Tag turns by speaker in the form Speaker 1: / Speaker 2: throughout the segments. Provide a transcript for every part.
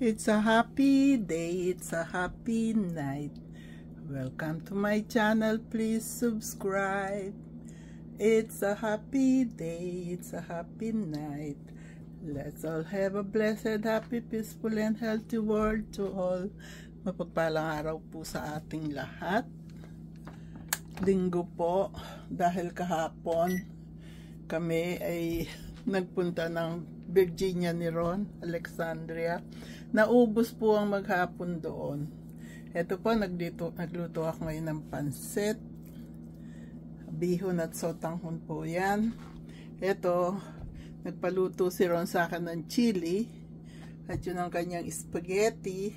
Speaker 1: It's a happy day, it's a happy night. Welcome to my channel, please subscribe. It's a happy day, it's a happy night. Let's all have a blessed, happy, peaceful, and healthy world to all. Mapagpalang araw po sa ating lahat. Linggo po, dahil kahapon kami ay nagpunta ng Virginia ni Ron, Alexandria. Naubos po ang maghapon doon. Ito po, nagluto ako ngayon ng pansit, bihon at sotanghon po yan. Ito, nagpaluto si Ron sa akin ng chili at yun ang kanyang spaghetti.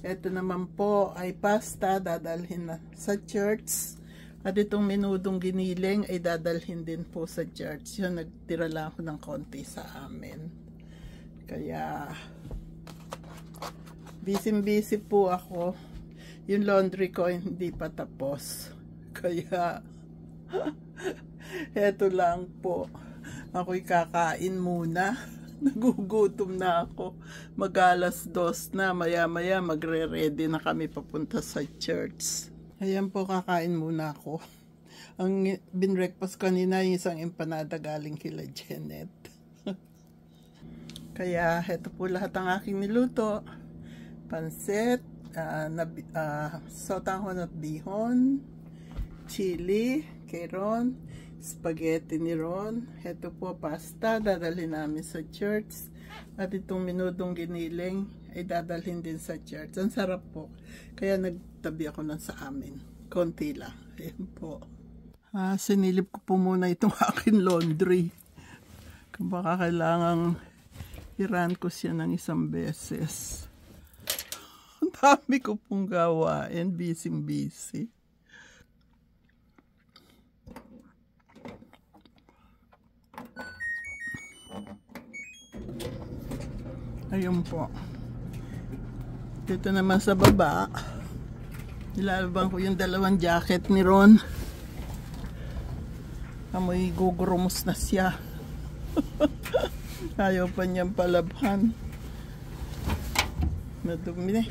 Speaker 1: Ito naman po ay pasta, dadalhin na sa church. At itong minudong giniling ay dadalhin din po sa church. Yun, nagtira lang ako ng konti sa amin. Kaya busy po ako. Yung laundry ko hindi pa tapos. Kaya eto lang po. Ako'y kakain muna. Nagugutom na ako. Mag-alas 2 na. Maya-maya magre-ready na kami papunta sa church. Ayan po, kakain muna ako. Ang binreakfast kanina yung isang empanada galing kila Janet. Kaya ito po lahat ang aking niluto. Pansit, sotanghon at bihon, chili kay Ron, spaghetti ni Ron. Ito po pasta, dadalhin namin sa church. At itong minudong giniling ay dadalhin din sa church. Ang sarap po. Kaya nagtabi ako ng sa amin. Konti lang. Ayan po. Sinilip ko po muna itong aking laundry. Kung baka kailangang iran ko siya ng isang beses. Ang dami ko pong gawain. Busy. Ayun po. Dito naman sa baba, nilalabang ko yung dalawang jacket ni Ron. Amoy gugurumos na siya. Ayaw pa niyang palabhan. Madumi.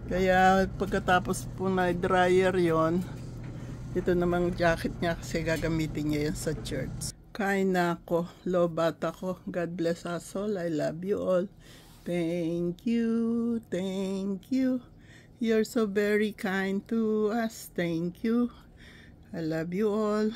Speaker 1: Kaya pagkatapos po na dryer yon, ito namang jacket niya kasi gagamitin niya yan sa church. Kain na ako. Lobat ako. God bless us all. I love you all. Thank you. You're so very kind to us. Thank you. I love you all.